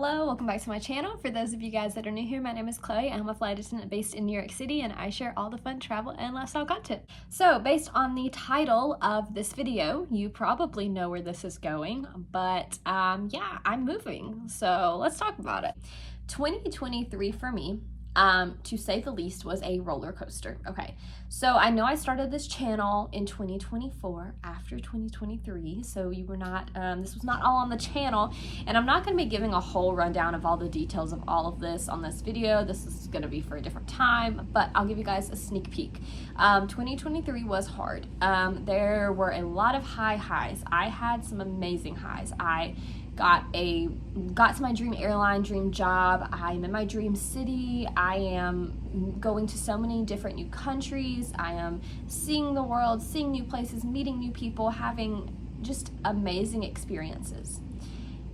Hello, welcome back to my channel. For those of you guys that are new here, my name is Chloe. I'm a flight attendant based in New York City, and I share all the fun travel and lifestyle content. So based on the title of this video, you probably know where this is going, but yeah, I'm moving. So let's talk about it. 2023 for me, to say the least, was a roller coaster. Okay, so I know I started this channel in 2024 after 2023, so you were not, this was not all on the channel, and I'm not going to be giving a whole rundown of all the details of all of this on this video. This is going to be for a different time, but I'll give you guys a sneak peek. 2023 was hard. There were a lot of highs. I had some amazing highs. I got to my dream airline, dream job. I'm in my dream city. I am going to so many different new countries. I am seeing the world, seeing new places, meeting new people, having just amazing experiences.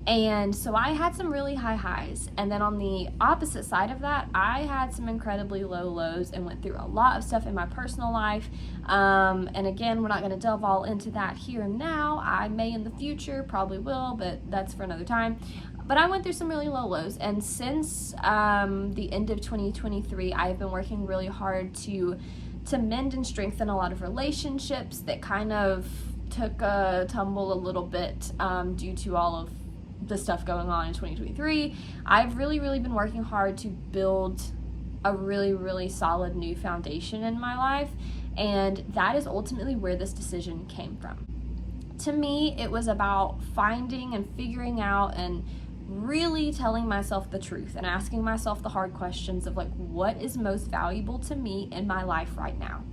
And so I had some really high highs. And then on the opposite side of that, I had some incredibly low lows and went through a lot of stuff in my personal life. And again, we're not going to delve all into that here and now. I may in the future, probably will, but that's for another time. But I went through some really low lows. And since the end of 2023, I have been working really hard to mend and strengthen a lot of relationships that kind of took a tumble a little bit due to all of the stuff going on in 2023. I've really been working hard to build a really solid new foundation in my life, and that is ultimately where this decision came from. To me, it was about finding and figuring out and really telling myself the truth and asking myself the hard questions of like, what is most valuable to me in my life right now?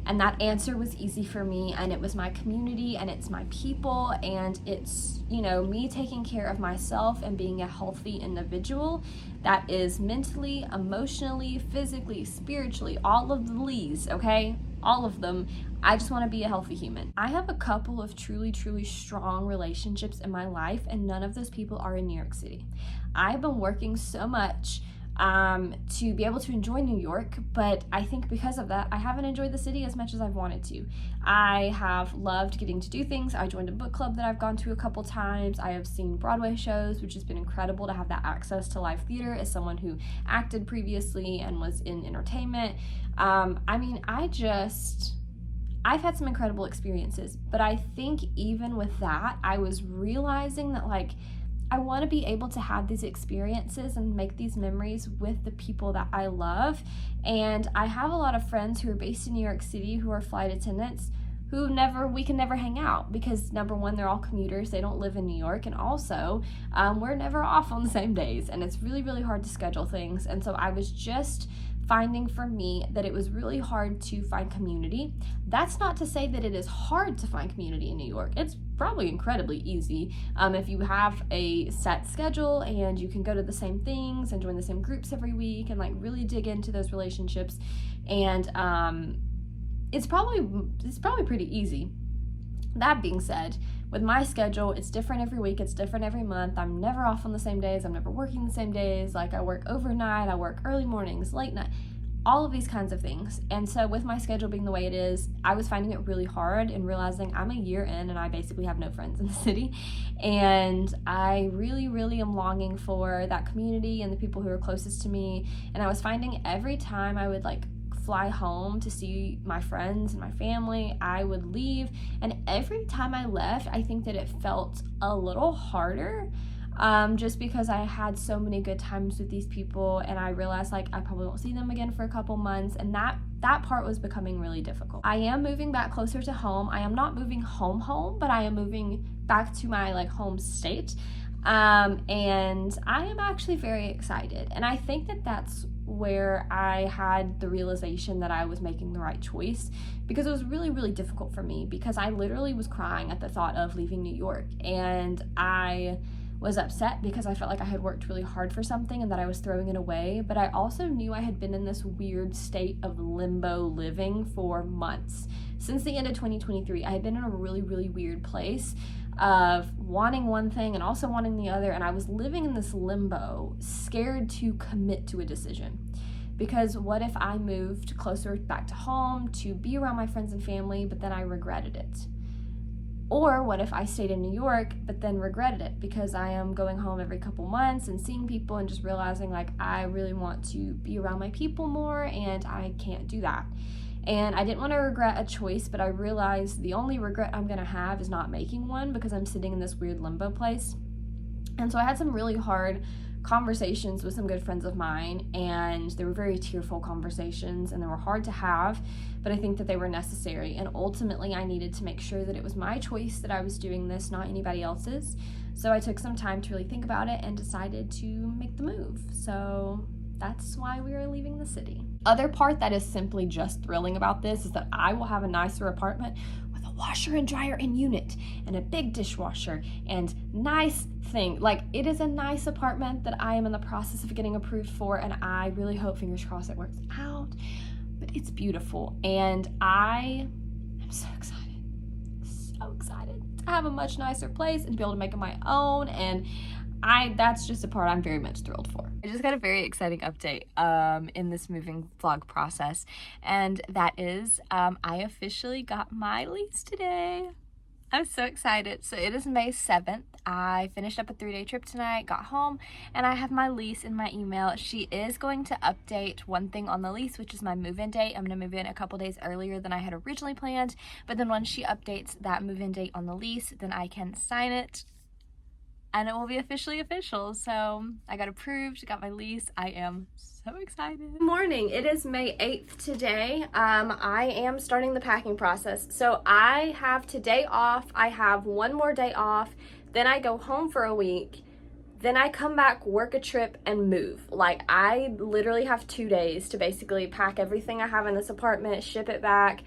And that answer was easy for me, and it was my community, and it's my people, and it's, me taking care of myself and being a healthy individual that is mentally, emotionally, physically, spiritually, all of the Lees, okay? All of them. I just want to be a healthy human. I have a couple of truly strong relationships in my life, and none of those people are in New York City. I've been working so much to be able to enjoy New York, but I think because of that, I haven't enjoyed the city as much as I've wanted to. I have loved getting to do things. I joined a book club that I've gone to a couple times. I have seen Broadway shows, which has been incredible to have that access to live theater as someone who acted previously and was in entertainment. I've had some incredible experiences, but I think even with that, I was realizing that I want to be able to have these experiences and make these memories with the people that I love. And I have a lot of friends who are based in New York City who are flight attendants who we can never hang out because number one, they're all commuters. They don't live in New York. And also, we're never off on the same days. And it's really hard to schedule things. And so I was just finding for me that it was really hard to find community. That's not to say that it is hard to find community in New York. It's probably incredibly easy if you have a set schedule and you can go to the same things and join the same groups every week and really dig into those relationships. And it's probably pretty easy. That being said, with my schedule, it's different every week, it's different every month. I'm never off on the same days, I'm never working the same days. I work overnight, I work early mornings, late night, all of these kinds of things. And so with my schedule being the way it is, I was finding it really hard and realizing I'm a year in and I basically have no friends in the city. And I really am longing for that community and the people who are closest to me. And I was finding every time I would fly home to see my friends and my family, I would leave, and every time I left, I think that it felt a little harder, just because I had so many good times with these people, and I realized I probably won't see them again for a couple months, and that part was becoming really difficult. I am moving back closer to home. I am not moving home, but I am moving back to my home state, and I am actually very excited, and I think that that's where I had the realization that I was making the right choice, because it was really difficult for me, because I literally was crying at the thought of leaving New York, and I was upset because I felt like I had worked really hard for something and that I was throwing it away, but I also knew I had been in this weird state of limbo living for months. Since the end of 2023, I had been in a really weird place of wanting one thing and also wanting the other, and I was living in this limbo, scared to commit to a decision. Because what if I moved closer back to home to be around my friends and family, but then I regretted it? Or what if I stayed in New York but then regretted it because I am going home every couple months and seeing people and just realizing like I really want to be around my people more and I can't do that. And I didn't want to regret a choice, but I realized the only regret I'm gonna have is not making one because I'm sitting in this weird limbo place. And so I had some really hard conversations with some good friends of mine, and they were very tearful conversations and they were hard to have, but I think that they were necessary. And ultimately I needed to make sure that it was my choice that I was doing this, not anybody else's. So I took some time to really think about it and decided to make the move. So that's why we are leaving the city. Other part that is simply just thrilling about this is that I will have a nicer apartment with a washer and dryer in unit and a big dishwasher and nice thing. Like, it is a nice apartment that I am in the process of getting approved for, and I really hope, fingers crossed, it works out. But it's beautiful, and I am so excited to have a much nicer place and to be able to make it my own. And that's just a part I'm very much thrilled for. I just got a very exciting update in this moving vlog process, and that is I officially got my lease today. I'm so excited. So it is May 7th. I finished up a 3-day trip tonight, got home, and I have my lease in my email. She is going to update one thing on the lease, which is my move-in date. I'm going to move in a couple days earlier than I had originally planned, but then once she updates that move-in date on the lease, then I can sign it and it will be officially official. So I got approved, got my lease. I am so excited. Good morning, it is May 8th today. I am starting the packing process. So I have today off, I have one more day off, then I go home for a week, then I come back, work a trip, and move. Like, I literally have 2 days to basically pack everything I have in this apartment, ship it back,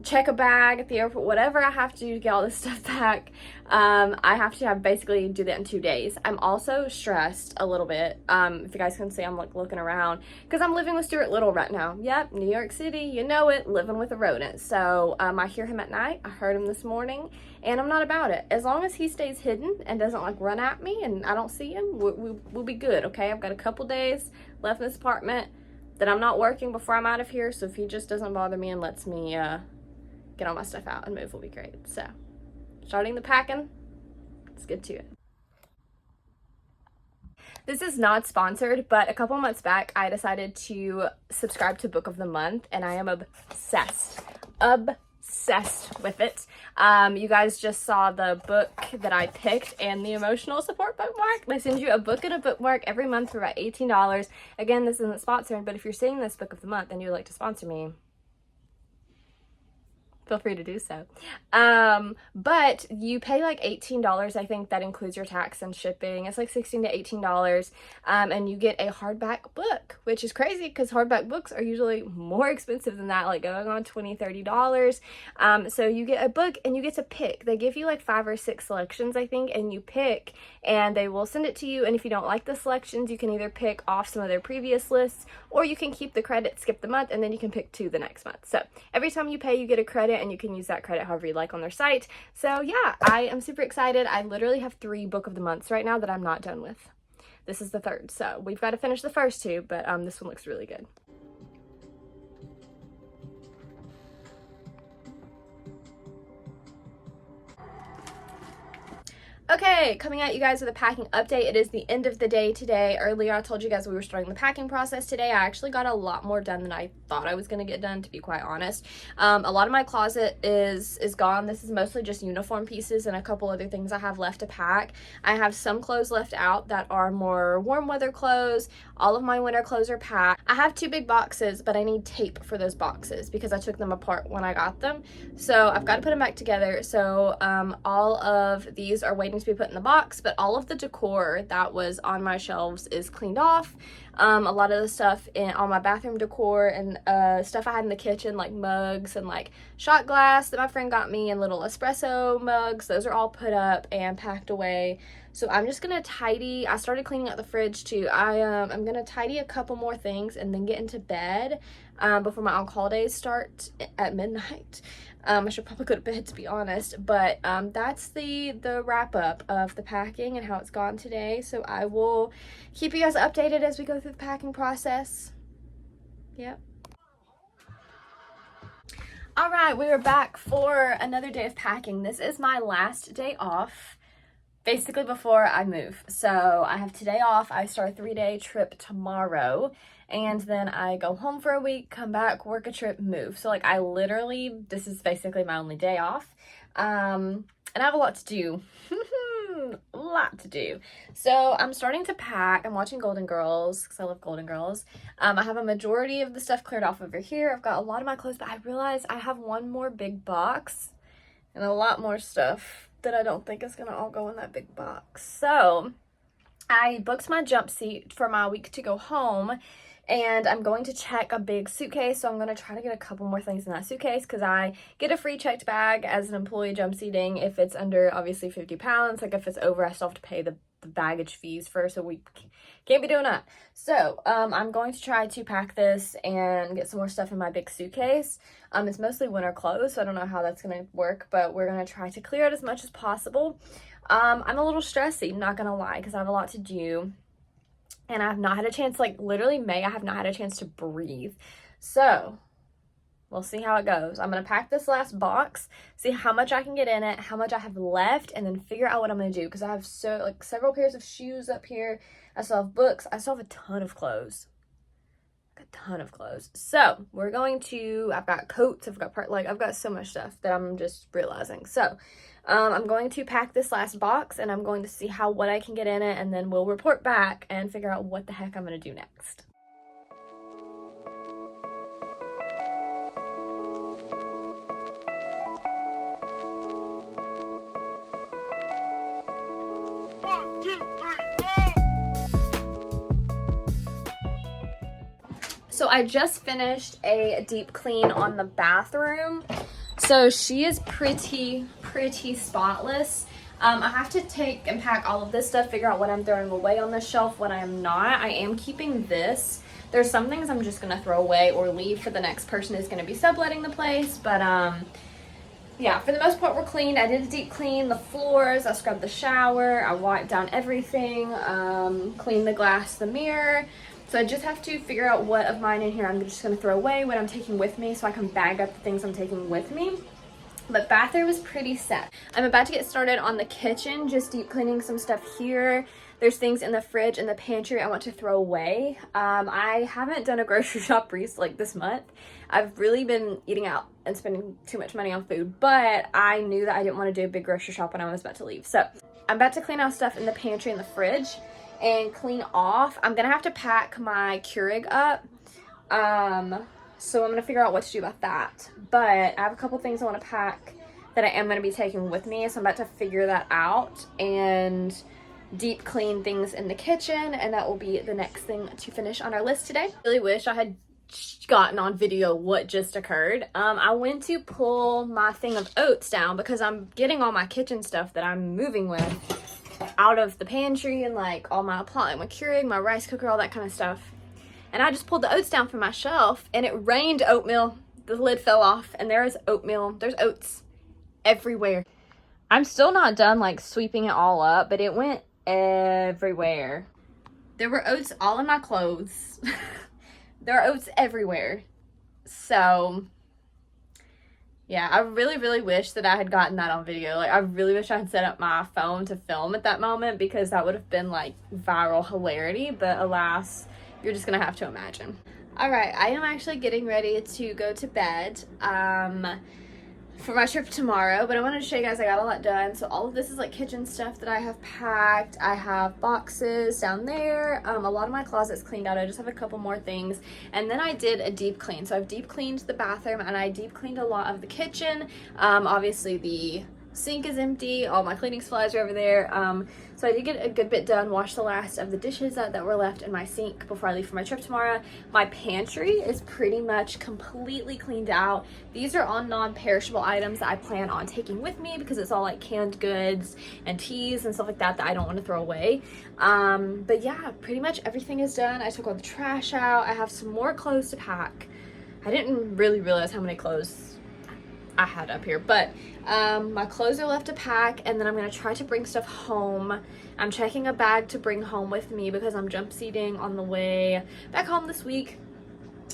check a bag at the airport, whatever I have to do to get all this stuff back. I have to basically do that in 2 days. I'm also stressed a little bit. If you guys can see, I'm like looking around because I'm living with Stuart Little right now. Yep, New York City, you know it, living with a rodent. So I hear him at night. I heard him this morning, and I'm not about it. As long as he stays hidden and doesn't like run at me and I don't see him, we'll be good, okay? I've got a couple days left in this apartment that I'm not working before I'm out of here. So if he just doesn't bother me and lets me get all my stuff out and move, will be great. So starting the packing, let's get to it. This is not sponsored, but a couple months back I decided to subscribe to Book of the Month, and I am obsessed with it. You guys just saw the book that I picked and the emotional support bookmark. They send you a book and a bookmark every month for about $18. Again, this isn't sponsored, but if you're seeing this Book of the Month and you'd like to sponsor me, feel free to do so. But you pay like $18. I think that includes your tax and shipping. It's like $16 to $18. And you get a hardback book, which is crazy because hardback books are usually more expensive than that, like going on $20, $30. So you get a book and you get to pick. They give you like 5 or 6 selections, I think, and you pick and they will send it to you. And if you don't like the selections, you can either pick off some of their previous lists, or you can keep the credit, skip the month, and then you can pick 2 the next month. So every time you pay, you get a credit, and you can use that credit however you like on their site. So yeah, I am super excited. I literally have 3 Book of the Months right now that I'm not done with. This is the 3rd, so we've got to finish the first 2, but this one looks really good. Okay, coming at you guys with a packing update. It is the end of the day today. Earlier I told you guys we were starting the packing process today. I actually got a lot more done than I thought I was going to get done, to be quite honest. A lot of my closet is gone. This is mostly just uniform pieces and a couple other things I have left to pack. I have some clothes left out that are more warm weather clothes. All of my winter clothes are packed. I have 2 big boxes, but I need tape for those boxes because I took them apart when I got them. So I've got to put them back together. So all of these are waiting to be put in the box, but all of the decor that was on my shelves is cleaned off. A lot of the stuff in all my bathroom decor and stuff I had in the kitchen, like mugs and like shot glass that my friend got me and little espresso mugs, those are all put up and packed away. So I'm just gonna tidy. I started cleaning out the fridge too. I'm gonna tidy a couple more things and then get into bed before my on-call days start at midnight. I should probably go to bed, to be honest, but that's the wrap up of the packing and how it's gone today. So I will keep you guys updated as we go through the packing process. Yep. All right, we are back for another day of packing. This is my last day off, basically before I move. So I have today off. I start a 3-day trip tomorrow, and then I go home for a week, come back, work a trip, move. So like I literally, this is basically my only day off. And I have a lot to do. A lot to do. So I'm starting to pack. I'm watching Golden Girls because I love Golden Girls. I have a majority of the stuff cleared off over here. I've got a lot of my clothes, but I realized I have one more big box and a lot more stuff that I don't think is gonna all go in that big box. So I booked my jump seat for my week to go home, and I'm going to check a big suitcase. So I'm going to try to get a couple more things in that suitcase because I get a free checked bag as an employee jump seating if it's under obviously 50 pounds. Like if it's over, I still have to pay the baggage fees first, so we can't be doing that. So I'm going to try to pack this and get some more stuff in my big suitcase. It's mostly winter clothes, so I don't know how that's going to work, but we're going to try to clear it as much as possible. I'm a little stressy, not going to lie, because I have a lot to do. And I have not had a chance, like literally May, I have not had a chance to breathe. So we'll see how it goes. I'm going to pack this last box, see how much I can get in it, how much I have left, and then figure out what I'm going to do. Because I have several pairs of shoes up here. I still have books. I still have a ton of clothes. So we're going to, I've got coats, I've got so much stuff that I'm just realizing. So I'm going to pack this last box, and I'm going to see what I can get in it, and then we'll report back and figure out what the heck I'm going to do next. So I just finished a deep clean on the bathroom. So she is pretty spotless. I have to take and pack all of this stuff, figure out what I'm throwing away on the shelf, what I am not. I am keeping this. There's some things I'm just gonna throw away or leave for the next person who's gonna be subletting the place. But yeah, for the most part we're clean. I did a deep clean, the floors, I scrubbed the shower, I wiped down everything, cleaned the glass, the mirror. So I just have to figure out what of mine in here I'm just going to throw away, what I'm taking with me, so I can bag up the things I'm taking with me. But bathroom is pretty set. I'm about to get started on the kitchen, just deep cleaning some stuff here. There's things in the fridge and the pantry I want to throw away. I haven't done a grocery shop like this month. I've really been eating out and spending too much money on food, but I knew that I didn't want to do a big grocery shop when I was about to leave. So I'm about to clean out stuff in the pantry and the fridge and clean off. I'm gonna have to pack my Keurig up, so I'm gonna figure out what to do about that. But I have a couple things I want to pack that I am gonna be taking with me, so I'm about to figure that out and deep clean things in the kitchen, and that will be the next thing to finish on our list today. I really wish I had gotten on video what just occurred. I went to pull my thing of oats down because I'm getting all my kitchen stuff that I'm moving with out of the pantry, and like all my appliances, my Keurig, my rice cooker, all that kind of stuff. And I just pulled the oats down from my shelf, and it rained oatmeal. The lid fell off, and there is oatmeal. There's oats everywhere. I'm still not done like sweeping it all up, but it went everywhere. There were oats all in my clothes. There are oats everywhere. So yeah, I really wish that I had gotten that on video. Like, I really wish I had set up my phone to film at that moment, because that would have been like viral hilarity, but alas, you're just gonna have to imagine. All right, I am actually getting ready to go to bed for my trip tomorrow, but I wanted to show you guys I got a lot done. So all of this is like kitchen stuff that I have packed. I have boxes down there. A lot of my closet's cleaned out. I just have a couple more things. And then I did a deep clean. So I've deep cleaned the bathroom, and I deep cleaned a lot of the kitchen. Obviously the sink is empty. All my cleaning supplies are over there. So I did get a good bit done, washed the last of the dishes that were left in my sink before I leave for my trip tomorrow. My pantry is pretty much completely cleaned out. These are all non-perishable items that I plan on taking with me, because it's all like canned goods and teas and stuff like that I don't want to throw away. But yeah, pretty much everything is done. I took all the trash out. I have some more clothes to pack. I didn't really realize how many clothes I had up here, but my clothes are left to pack, and then I'm gonna try to bring stuff home. I'm checking a bag to bring home with me because I'm jump seating on the way back home this week.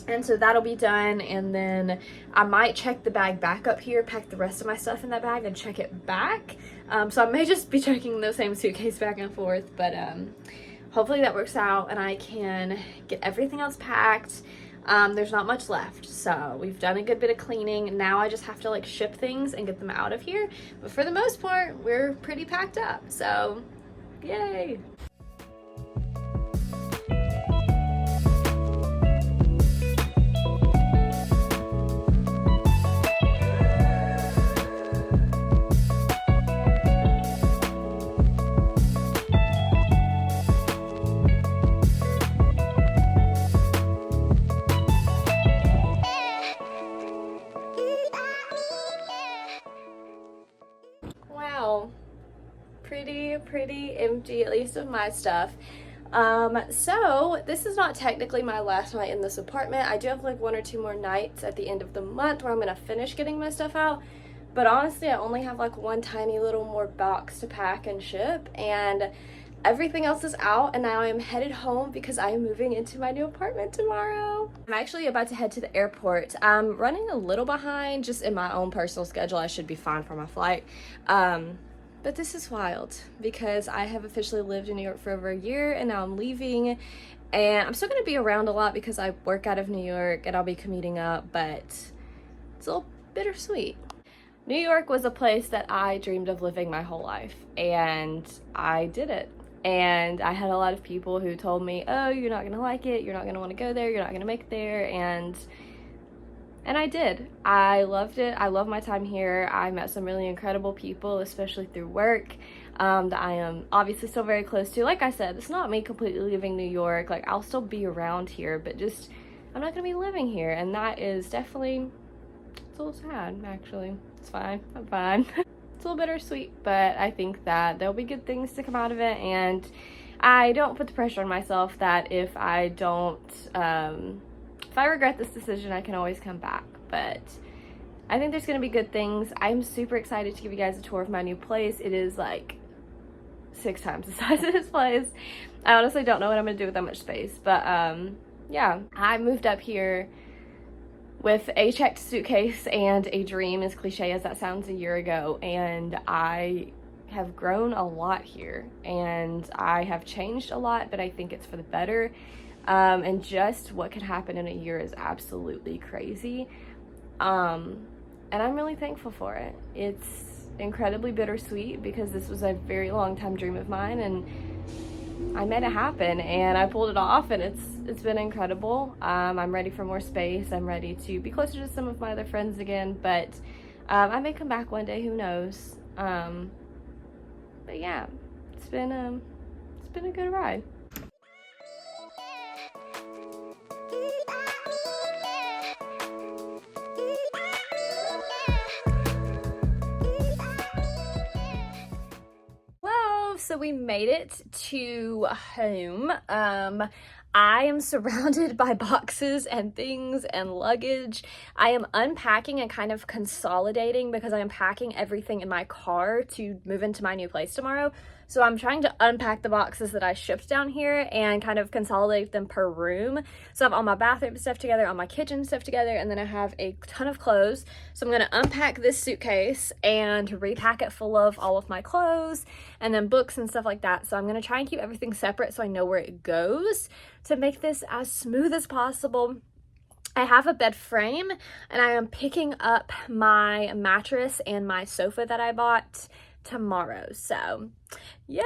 And so that'll be done, and then I might check the bag back up here, pack the rest of my stuff in that bag, and check it back. So I may just be checking the same suitcase back and forth, but hopefully that works out and I can get everything else packed. There's not much left, so we've done a good bit of cleaning. Now I just have to like ship things and get them out of here. But for the most part, we're pretty packed up, so yay! Wow, pretty empty, at least of my stuff. So this is not technically my last night in this apartment. I do have like 1 or 2 more nights at the end of the month where I'm gonna finish getting my stuff out, but honestly I only have like one tiny little more box to pack and ship, and everything else is out, and now I am headed home because I am moving into my new apartment tomorrow. I'm actually about to head to the airport. I'm running a little behind just in my own personal schedule. I should be fine for my flight. But this is wild because I have officially lived in New York for over a year, and now I'm leaving, and I'm still going to be around a lot because I work out of New York and I'll be commuting up, but it's a little bittersweet. New York was a place that I dreamed of living my whole life, and I did it. And I had a lot of people who told me, oh, you're not gonna like it, you're not gonna want to go there, you're not gonna make it there, and I did. I loved it. I love my time here. I met some really incredible people, especially through work, that I am obviously still very close to. Like I said, it's not me completely leaving New York. Like, I'll still be around here, but just I'm not gonna be living here, and that is definitely, it's a little sad, actually. It's fine. I'm fine. It's a little bittersweet, but I think that there'll be good things to come out of it, and I don't put the pressure on myself that if I don't, if I regret this decision, I can always come back. But I think there's going to be good things. I'm super excited to give you guys a tour of my new place. It is like 6 times the size of this place. I honestly don't know what I'm going to do with that much space, but yeah, I moved up here with a checked suitcase and a dream, as cliche as that sounds, a year ago, and I have grown a lot here, and I have changed a lot, but I think it's for the better. And just what could happen in a year is absolutely crazy, and I'm really thankful for it. It's incredibly bittersweet because this was a very long time dream of mine, and I made it happen, and I pulled it off, and it's been incredible. I'm ready for more space. I'm ready to be closer to some of my other friends again, but I may come back one day, who knows. But yeah, it's been a good ride. So we made it to home. I am surrounded by boxes and things and luggage. I am unpacking and kind of consolidating because I am packing everything in my car to move into my new place tomorrow. So I'm trying to unpack the boxes that I shipped down here and kind of consolidate them per room. So I have all my bathroom stuff together, all my kitchen stuff together, and then I have a ton of clothes. So I'm gonna unpack this suitcase and repack it full of all of my clothes and then books and stuff like that. So I'm gonna try and keep everything separate so I know where it goes to make this as smooth as possible. I have a bed frame, and I am picking up my mattress and my sofa that I bought tomorrow. So yay!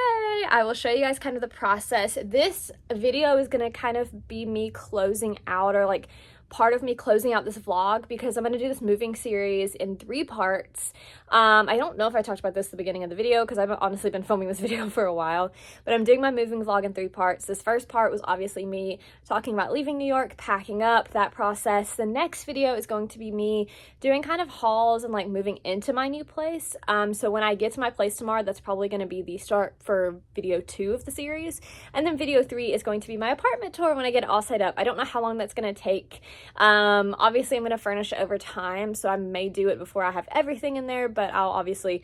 I will show you guys kind of the process. This video is gonna kind of be me closing out, or like part of me closing out this vlog, because I'm going to do this moving series in 3 parts. I don't know if I talked about this at the beginning of the video because I've honestly been filming this video for a while, but I'm doing my moving vlog in 3 parts. This first part was obviously me talking about leaving New York, packing up, that process. The next video is going to be me doing kind of hauls and like moving into my new place. So when I get to my place tomorrow, that's probably going to be the start for video 2 of the series. And then video 3 is going to be my apartment tour when I get it all set up. I don't know how long that's going to take. Obviously I'm going to furnish it over time, so I may do it before I have everything in there, but I'll obviously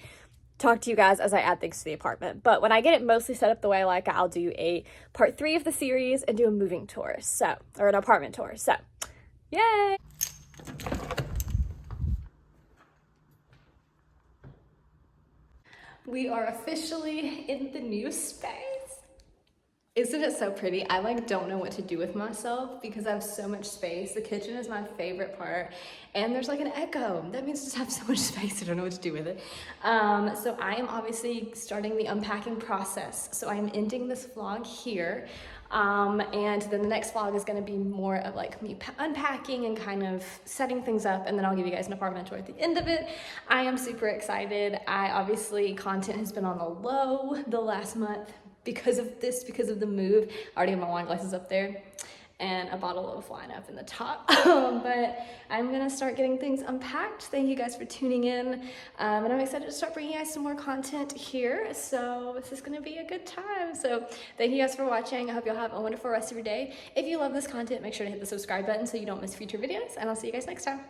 talk to you guys as I add things to the apartment. But when I get it mostly set up the way I like it, I'll do a part 3 of the series and do a moving tour, or an apartment tour. So Yay! We are officially in the new space. Isn't it so pretty? I like don't know what to do with myself because I have so much space. The kitchen is my favorite part and there's like an echo. That means just have so much space. I don't know what to do with it. So I am obviously starting the unpacking process. So I am ending this vlog here. And then the next vlog is going to be more of like me unpacking and kind of setting things up, and then I'll give you guys an apartment tour at the end of it. I am super excited. Obviously content has been on the low the last month because of the move. I already have my wine glasses up there and a bottle of wine up in the top. But I'm gonna start getting things unpacked. Thank you guys for tuning in. And I'm excited to start bringing you guys some more content here. So this is gonna be a good time. So thank you guys for watching. I hope you'll have a wonderful rest of your day. If you love this content, make sure to hit the subscribe button so you don't miss future videos, and I'll see you guys next time.